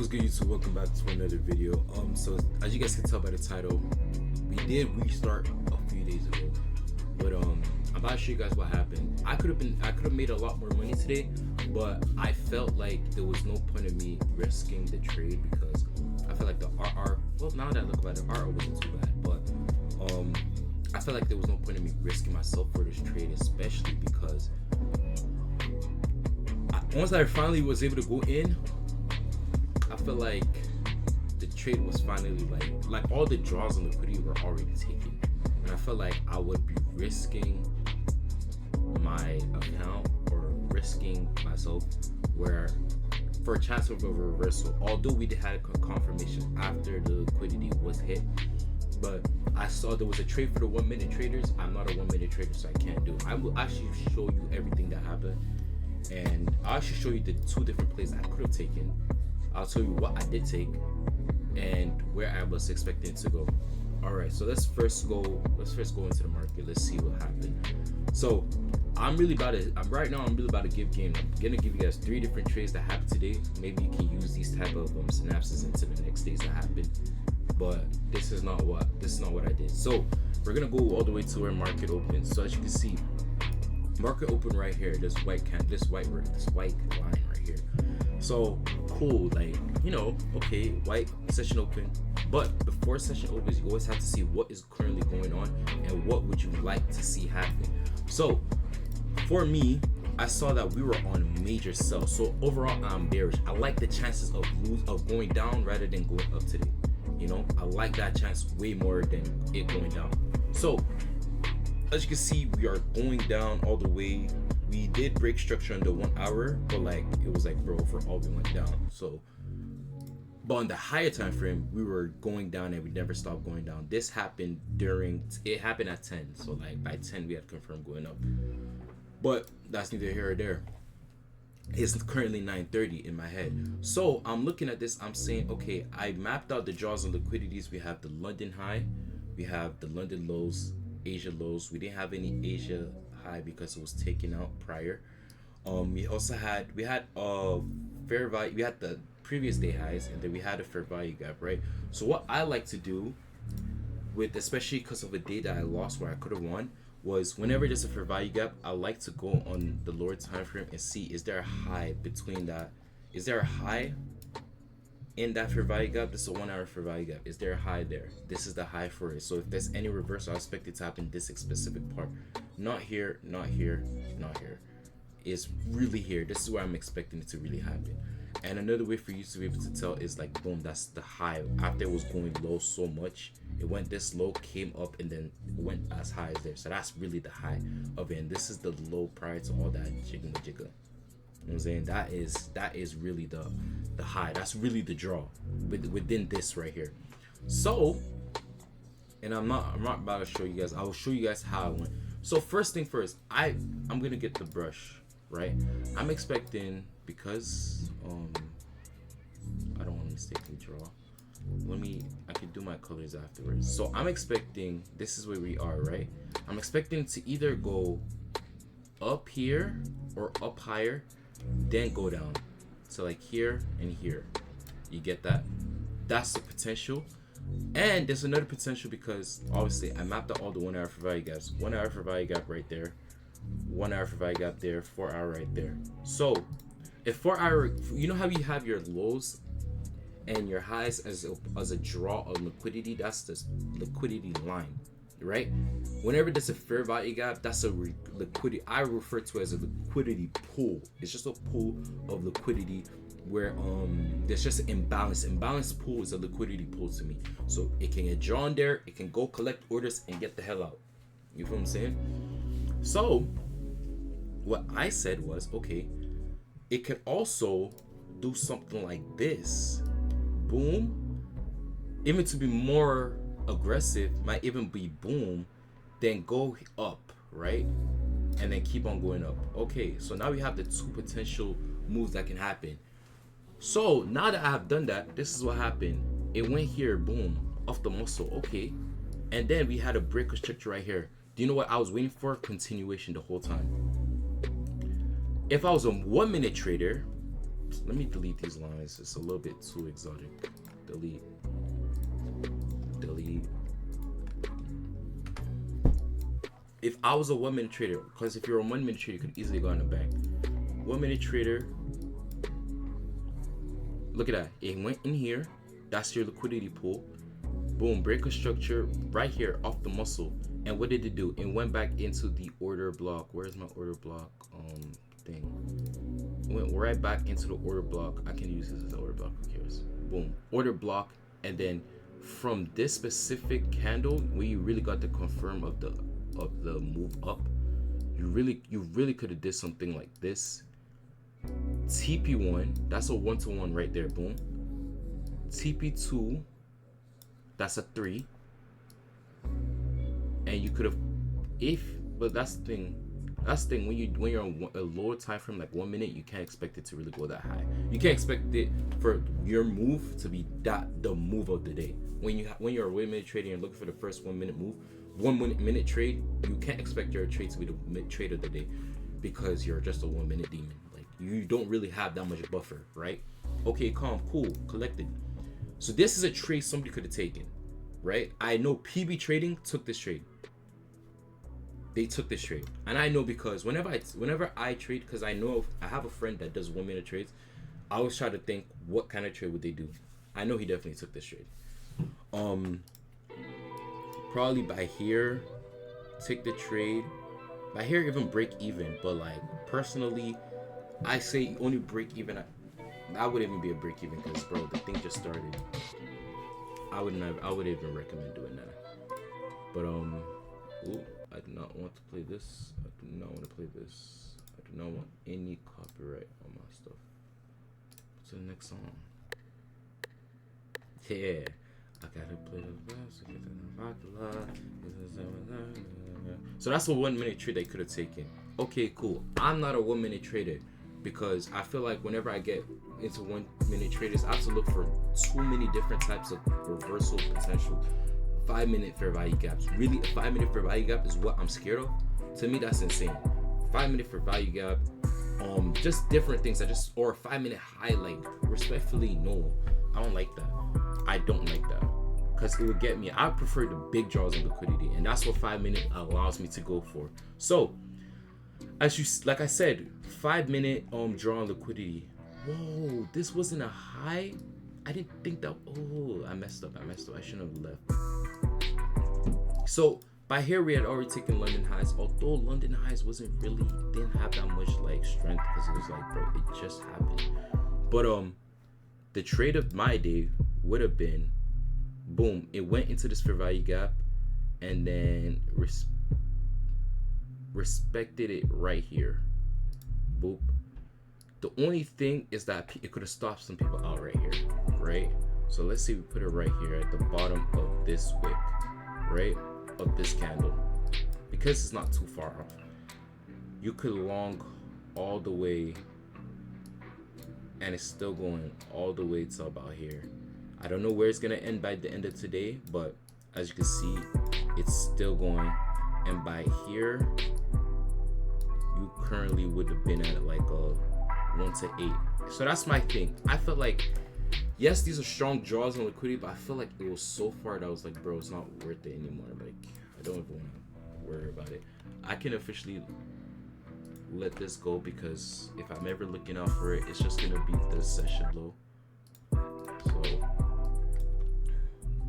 What's good, YouTube? Welcome back to another video. So as you guys can tell by the title, we did restart a few days ago, but I'm about to show you guys what happened. I could have made a lot more money today, but I felt like there was no point of me risking the trade because I felt like the RR. Well, now that I look about it, RR wasn't too bad, but I felt like there was no point of me risking myself for this trade, especially because once I finally was able to go in, I feel like the trade was finally like all the draws on liquidity were already taken, and I felt like I would be risking my account or risking myself where for a chance of a reversal. Although we did have a confirmation after the liquidity was hit, but I saw there was a trade for the 1 minute traders. I'm not a 1 minute trader, so I can't do it. I will actually show you everything that happened, and I'll actually show you the two different plays I could have taken. I'll tell you what I did take and where I was expecting it to go. All right, so let's first go into the market. Let's see what happened. So I'm really about to give game. I'm gonna give you guys 3 different trades that happened today. Maybe you can use these type of synapses into the next days that happen. But this is not what I did. So we're gonna go all the way to where market opens. So as you can see, market open right here. This white line right here. So cool, like, you know, okay, white session open, but before session opens, you always have to see what is currently going on and what would you like to see happen. So for me, I saw that we were on major sell. So overall, I'm bearish. I like the chances of going down rather than going up today. You know, I like that chance way more than it going down. So as you can see, we are going down all the way. We did break structure on the 1 hour, but like it was like, bro, for all we went down. So but on the higher time frame, we were going down and we never stopped going down. This happened it happened at 10. So like by 10 we had confirmed going up. But that's neither here or there. It's currently 9:30 in my head. So I'm looking at this, I'm saying, okay, I mapped out the draws and liquidities. We have the London high, we have the London lows, Asia lows. We didn't have any Asia high because it was taken out prior. We also had fair value. We had the previous day highs, and then we had a fair value gap, right? So what I like to do with, especially because of a day that I lost where I could have won, was whenever there's a fair value gap, I like to go on the lower time frame and see, is there a high between that? Is there a high in that fair value gap? This is a 1 hour fair value gap. Is there a high there? This is the high for it. So if there's any reversal, I expect it to happen this specific part. Not here, not here, not here. It's really here. This is where I'm expecting it to really happen. And another way for you to be able to tell is like, boom, that's the high. After it was going low so much, it went this low, came up, and then went as high as there. So that's really the high of it. And this is the low prior to all that jigga jigga. You know what I'm saying? That is really the high. That's really the draw within this right here. So, and I'm not about to show you guys. I will show you guys how I went. So first thing first, I'm gonna get the brush, right? I'm expecting, because I don't want to mistakenly draw. I can do my colors afterwards. So I'm expecting, this is where we are, right? I'm expecting to either go up here or up higher, then go down. So like here and here. You get that? That's the potential. And there's another potential because obviously I mapped out all the 1 hour for value gaps. 1 hour for value gap right there. 1 hour for value gap there. 4 hour right there. So if 4 hour, you know how you have your lows and your highs as a draw of liquidity? That's the liquidity line, right? Whenever there's a fair value gap, that's a liquidity. I refer to it as a liquidity pool. It's just a pool of liquidity where there's just an imbalance. Imbalanced pool is a liquidity pool to me. So it can get drawn there, it can go collect orders and get the hell out. You feel what I'm saying? So what I said was, okay, it could also do something like this. Boom. Even to be more aggressive, might even be boom, then go up, right? And then keep on going up. Okay, so now we have the 2 potential moves that can happen. So now that I have done that, this is what happened. It went here, boom, off the muscle, okay. And then we had a break of structure right here. Do you know what I was waiting for? Continuation the whole time. If I was a 1 minute trader, Let me delete these lines. It's a little bit too exotic. Delete. If I was a 1 minute trader, because if you're a 1 minute trader, you could easily go in the bank. 1 minute trader. Look at that. It went in here. That's your liquidity pool. Boom. Break a structure right here off the muscle. And what did it do? It went back into the order block. Where's my order block thing? It went right back into the order block. I can use this as an order block. Who cares? Boom. Order block. And then from this specific candle, where you really got the confirm of the move up, you really could have did something like this. TP1, that's a 1-to-1 right there. Boom. TP2, that's a 3. And you could have, but that's the thing. When you're on a lower time frame, like 1 minute, you can't expect it to really go that high. You can't expect it for your move to be the move of the day. When you're a 1 minute trader and looking for the first 1 minute move, 1 minute trade, you can't expect your trade to be the trade of the day, because you're just a 1 minute demon. Like, you don't really have that much buffer, right? Okay, calm, cool, collected. So this is a trade somebody could have taken, right? I know PB Trading took this trade. They took this trade, and I know because whenever I trade, because I know I have a friend that does 1 minute trades, I always try to think what kind of trade would they do. I know he definitely took this trade. Probably by here, take the trade. By here, even break even. But like personally, I say only break even. I wouldn't even be a break even, because bro, the thing just started. I wouldn't even recommend doing that. But ooh, I do not want to play this. I do not want to play this. I do not want any copyright on my stuff. To the next song. Yeah, I gotta play the best. So that's a 1 minute trade they could have taken. Okay, cool. I'm not a 1 minute trader, because I feel like whenever I get into 1 minute traders, I have to look for too many different types of reversal potential. 5 minute fair value gaps. Really, a 5 minute fair value gap is what I'm scared of. To me, that's insane. 5 minute fair value gap. Just different things. Or a 5 minute highlight. Respectfully, no, I don't like that. I don't like that, because it would get me. I prefer the big draws of liquidity, and that's what 5 minute allows me to go for. So, like I said, 5 minute draw on liquidity. Whoa, this wasn't a high. I didn't think that. Oh, I messed up. I shouldn't have left. So by here we had already taken London highs, although London highs didn't have that much like strength, because it was like, bro, it just happened. But the trade of my day would have been, boom, it went into this fair value gap, and then respected it right here. Boop. The only thing is that it could have stopped some people out right here, right? So let's say we put it right here at the bottom of this wick, right? Of this candle. Because it's not too far off, you could long all the way, and it's still going all the way to about here. I don't know where it's gonna end by the end of today, but as you can see, it's still going. And by here, you currently would have been at like a 1 to 8. So that's my thing. I felt like, yes, these are strong draws on liquidity, but I feel like it was so far that I was like, bro, it's not worth it anymore. Like, I don't even want to worry about it. I can officially let this go, because if I'm ever looking out for it, it's just gonna be this session low. So,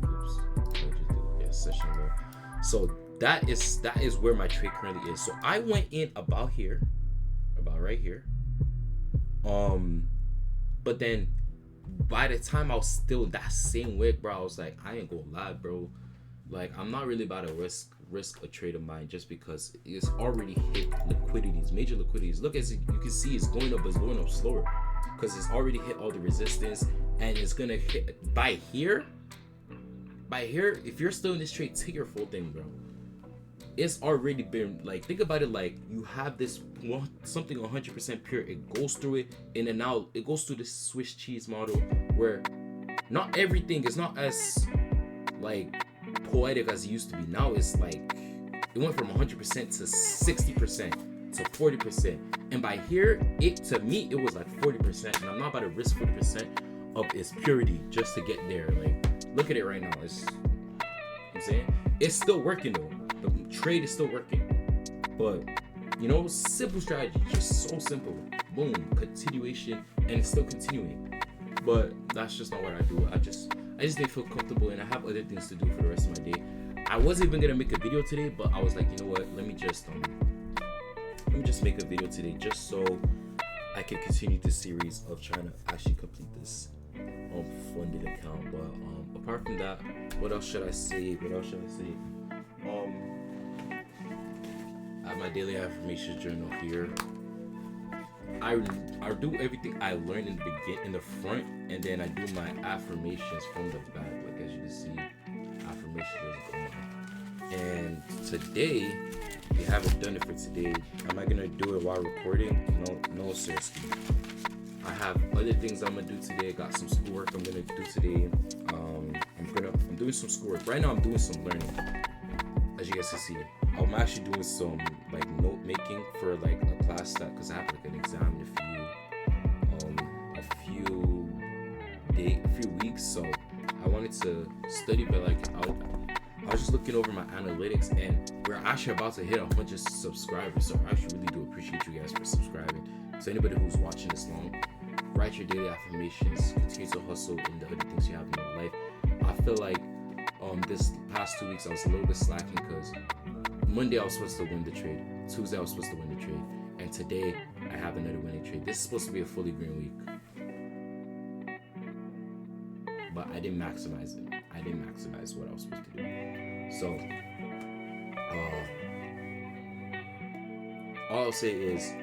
oops, I just did, yeah, session low. So that is where my trade currently is. So I went in about here, about right here. But then by the time I was still that same wick, bro, I was like, I ain't gonna lie, bro. Like, I'm not really about to risk a trade of mine, just because it's already hit liquidities, major liquidities. Look, as you can see, it's going up, but it's going up slower, because it's already hit all the resistance, and it's gonna hit by here. If you're still in this trade, take your full thing, bro. It's already been, like, think about it like you have this something 100% pure, it goes through it, and then now it goes through this Swiss cheese model, where not everything is not as like poetic as it used to be. Now it's like it went from 100% to 60% to 40%, And by here, it to me it was like 40%, and I'm not about to risk 40% of its purity just to get there. Like, look at it right now. I'm saying it's still working though. The trade is still working, but simple strategy, just so simple. Boom, continuation, and it's still continuing. But that's just not what I do. I just didn't feel comfortable, and I have other things to do for the rest of my day. I wasn't even gonna make a video today, but I was like, you know what? Let me just make a video today, just so I can continue this series of trying to actually complete this funded account. But apart from that, what else should I say? I have my daily affirmations journal here. I do everything I learned in the front, and then I do my affirmations from the back. Like, as you can see, affirmations is going on. And today, we haven't done it for today. Am I gonna do it while recording? No, seriously. I have other things I'm gonna do today. I got some schoolwork I'm gonna do today. I'm doing some schoolwork. Right now I'm doing some learning. As you guys can see, I'm actually doing some like note making for like a class because I have like an exam in a few weeks. So I wanted to study, but like I was just looking over my analytics, and we're actually about to hit 100 subscribers. So I actually really do appreciate you guys for subscribing. So anybody who's watching this long, write your daily affirmations, continue to hustle in the other things you have in your life. I feel like this past 2 weeks I was a little bit slacking because Monday I was supposed to win the trade, Tuesday I was supposed to win the trade, and today I have another winning trade. This is supposed to be a fully green week, but I didn't maximize it. I didn't maximize what I was supposed to do. So all I'll say is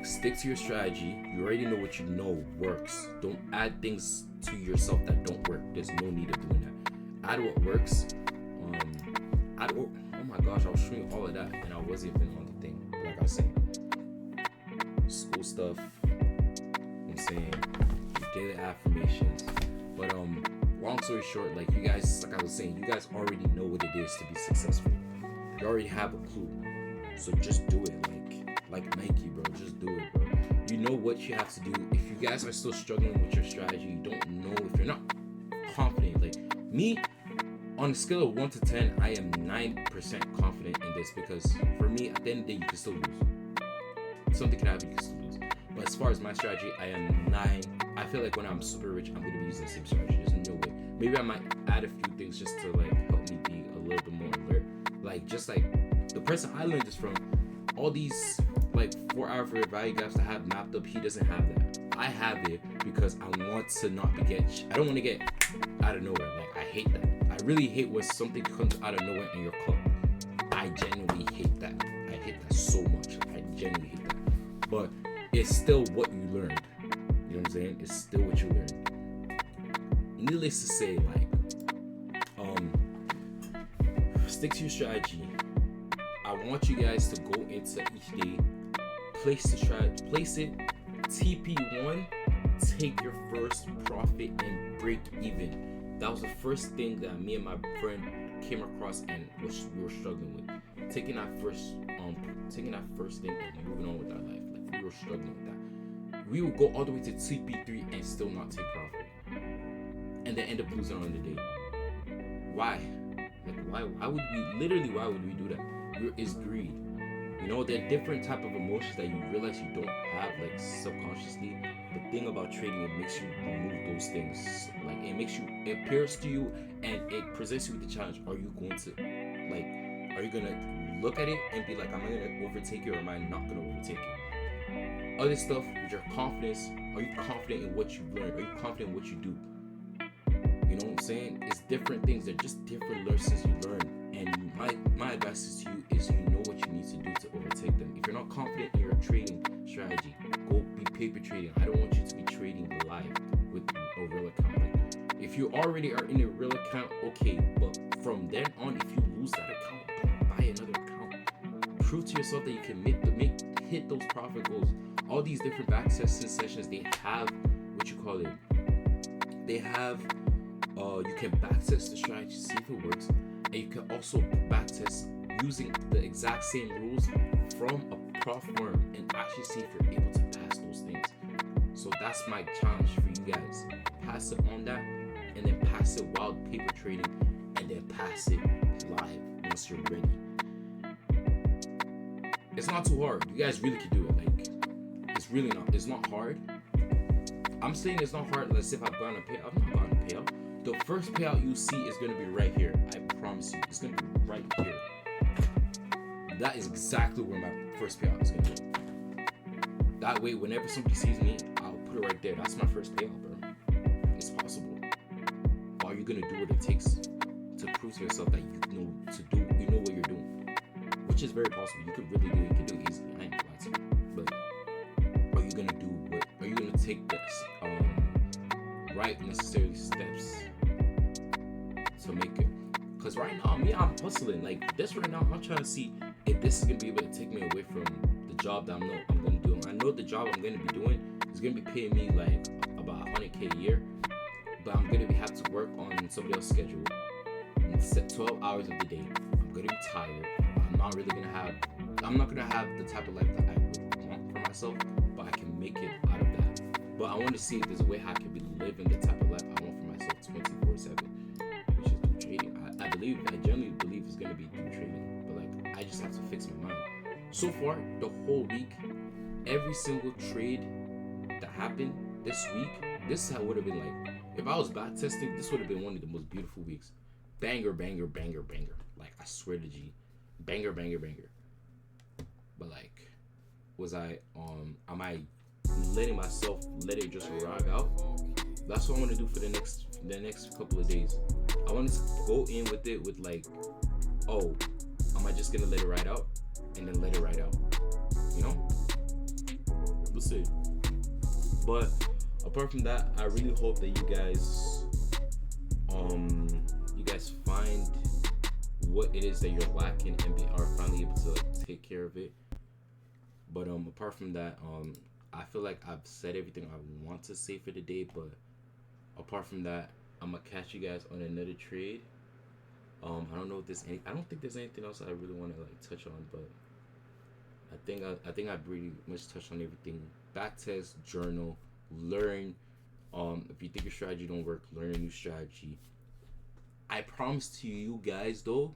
stick to your strategy. You already know what you know works. Don't add things to yourself that don't work. There's no need of doing that. Add what works. Oh my gosh, I was showing all of that and I wasn't even on the thing. Like I was saying, school stuff, I'm saying daily affirmations. But long story short, like you guys, like I was saying, you guys already know what it is to be successful. You already have a clue. So just do it. Like Nike, bro. Just do it, bro. You know what you have to do. If you guys are still struggling with your strategy, you don't know, if you're not confident, like me, on a scale of 1 to 10, I am 9% confident in this, because for me, at the end of the day, you can still lose. Something can happen, you can still lose. But as far as my strategy, I am 9. I feel like when I'm super rich, I'm going to be using the same strategy. There's no way. Maybe I might add a few things just to like help me be a little bit more alert. Like, just like the person I learned this from, all these like 4-hour value gaps I have mapped up, he doesn't have that. I have it because I want to not be I don't want to get out of nowhere. Like, I hate that. I really hate when something comes out of nowhere in your club. I genuinely hate that. I hate that so much. I genuinely hate that. But it's still what you learned. You know what I'm saying? It's still what you learned. Needless to say, like, stick to your strategy. I want you guys to go into each day, place the strategy, place it, TP1, take your first profit and break even. That was the first thing that me and my friend came across and we were struggling with. Taking that first thing and moving on with our life. Like, we were struggling with that. We would go all the way to TP3 and still not take profit, and then end up losing on the day. Why? Like, why would we do that? Is greed. You know, there are different type of emotions that you realize you don't have, like, subconsciously. The thing about trading, it makes you remove those things. Like, it appears to you and it presents you with the challenge. Are you going to look at it and be like, am I going to overtake it, or am I not going to overtake it? Other stuff with your confidence, are you confident in what you learn? Are you confident in what you do? You know what I'm saying? It's different things. They're just different lessons you learn. And my advice to you is, you know what you need to do to overtake them. If you're not confident in your trading strategy, go be paper trading. I don't want you to be trading live with a real account. Like, if you already are in a real account, okay, but from then on, if you lose that account, don't buy another account. Prove to yourself that you can hit those profit goals. All these different backtesting sessions, they have they have you can backtest the strategy, see if it works. And you can also backtest using the exact same rules from a prop firm and actually see if you're able to pass those things. So that's my challenge for you guys. Pass it on that, and then pass it while paper trading, and then pass it live once you're ready. It's not too hard. You guys really can do it. Like, it's really not. It's not hard. I'm saying it's not hard. Let's say if I've gotten a payout. I've not gotten a payout. The first payout you see is gonna be right here. I promise you. It's gonna be right here. That is exactly where my first payout is gonna be. That way, whenever somebody sees me, I'll put it right there. That's my first payout, bro. It's possible. Are you gonna do what it takes to prove to yourself that you know what you're doing? Which is very possible. You could really do it. You could do it easily. I ain't gonna lie to you. But are you gonna do what? Are you gonna take the right necessary steps to make it? Because right now, I'm hustling. Like this right now, I'm trying to see if this is gonna be able to take me away from the job that I'm gonna do. I know the job I'm gonna be doing is gonna be paying me like about 100K a year, but I'm gonna have to work on somebody else's schedule and set 12 hours of the day. I'm gonna be tired. I'm not gonna have the type of life that I would want for myself, but I can make it out of that. But I want to see if there's a way how I can be living the type of life I want for myself 24/7, which is through trading. I genuinely believe it's gonna be through trading, but like I just have to fix my mind. So far, the whole week, every single trade that happened this week, this is how it would have been like. If I was back testing, this would have been one of the most beautiful weeks. Banger, banger, banger, banger. Like I swear to G, banger, banger, banger. But like, am I letting myself let it just ride out? That's what I want to do for the next couple of days. I want to go in with it with like, oh, am I just gonna let it ride out and then let it ride out? You know, we'll see. But apart from that, I really hope that you guys find what it is that you're lacking and are finally able to take care of it. But apart from that, I feel like I've said everything I want to say for the day. But apart from that, I'm gonna catch you guys on another trade. I don't know if I don't think there's anything else I really want to like touch on, but I think I pretty much touched on everything. Backtest, journal, learn. If you think your strategy don't work, learn a new strategy. I promise to you guys though,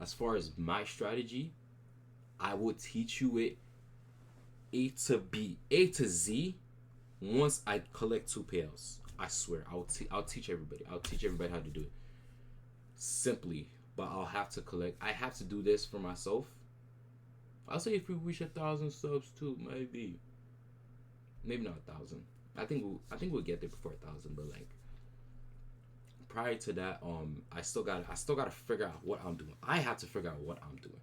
as far as my strategy, I will teach you it A to Z once I collect 2 payouts. I swear, I'll teach everybody. I'll teach everybody how to do it simply, but I have to do this for myself. I'll say if we reach 1,000 subs too, maybe not 1,000. I think we'll get there before 1,000, but like prior to that, I still gotta figure out what I'm doing. I have to figure out what I'm doing.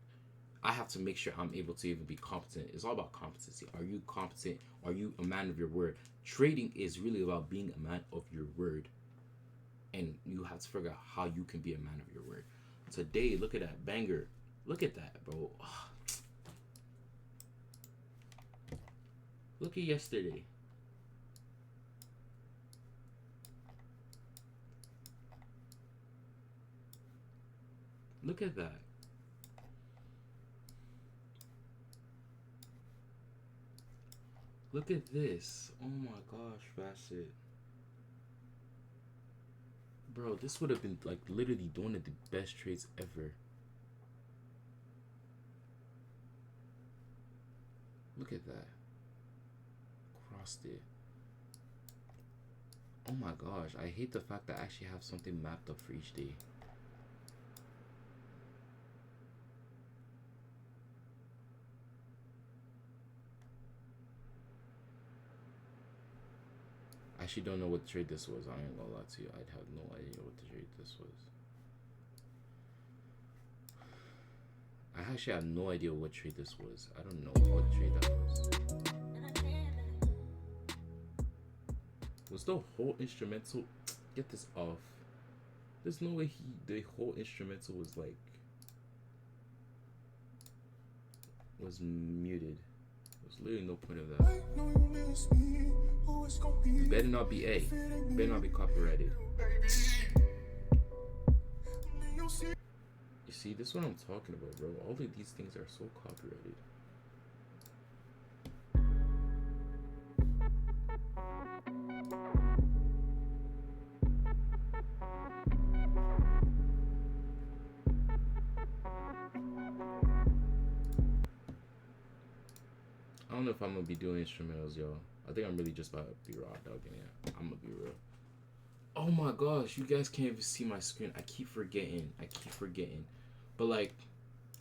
I have to make sure I'm able to even be competent. It's all about competency. Are you competent? Are you a man of your word? Trading is really about being a man of your word. And you have to figure out how you can be a man of your word. Today, look at that banger. Look at that, bro. Look at yesterday. Look at that. Look at this. Oh my gosh, Facet. Bro, this would have been like literally one of the best trades ever. Look at that. Crossed it. Oh my gosh, I hate the fact that I actually have something mapped up for each day. I actually don't know what trade this was. I ain't gonna lie to you. I'd have no idea what the trade this was. I actually have no idea what trade this was. I don't know what trade that was. Was the whole instrumental? Get this off. There's no way the whole instrumental was like muted. There's literally no point of that. It better not be A. It better not be copyrighted. You see, this is what I'm talking about, bro. All of these things are so copyrighted. don't know if I'm gonna be doing instrumentals, yo. I think I'm really just about to be raw dogging it. I'm gonna be real. Oh my gosh, you guys can't even see my screen. I keep forgetting. But like,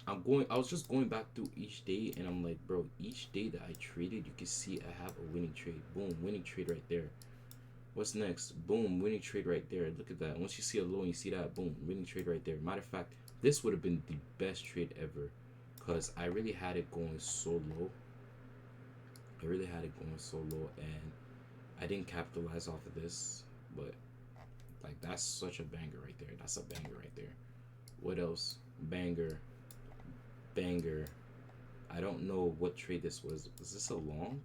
I was just going back through each day, and I'm like, bro, each day that I traded, you can see I have a winning trade. Boom, winning trade right there. What's next? Boom, winning trade right there. Look at that. Once you see a low and you see that, boom, winning trade right there. Matter of fact, this would have been the best trade ever, because I really had it going so low. And I didn't capitalize off of this, but like, that's such a banger right there. That's a banger right there. What else? Banger. I don't know what trade this was. Was this a long?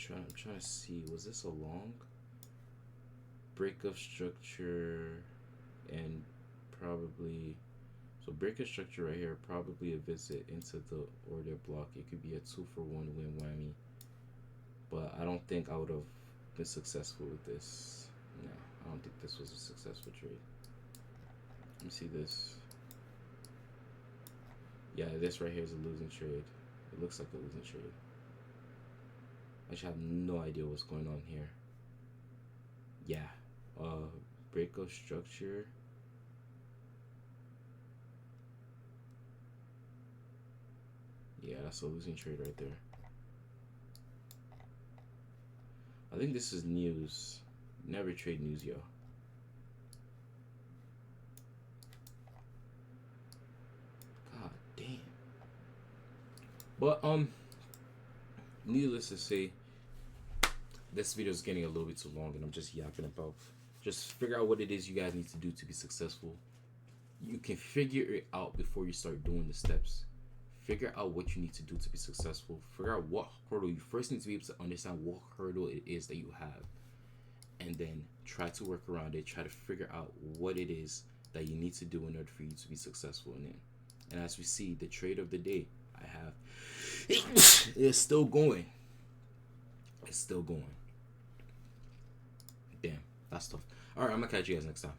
I'm trying to see. Was this a long? Break of structure, and probably, so break of structure right here. Probably a visit into the order block. It could be a 2-for-1 win whammy. But I don't think I would have been successful with this. No, I don't think this was a successful trade. Let me see this. Yeah, this right here is a losing trade. It looks like a losing trade. I just have no idea what's going on here. Yeah. Break of structure. Yeah, that's a losing trade right there. I think this is news. Never trade news, yo. God damn. But needless to say, this video is getting a little bit too long, and I'm just yapping about. Just figure out what it is you guys need to do to be successful. You can figure it out before you start doing the steps. Figure out what you need to do to be successful. Figure out what hurdle you first need to be able to understand what hurdle it is that you have, and then try to work around it. Try to figure out what it is that you need to do in order for you to be successful in it. And as we see, the trade of the day I have is still going. It's still going. Damn, that's tough. All right, I'm gonna catch you guys next time.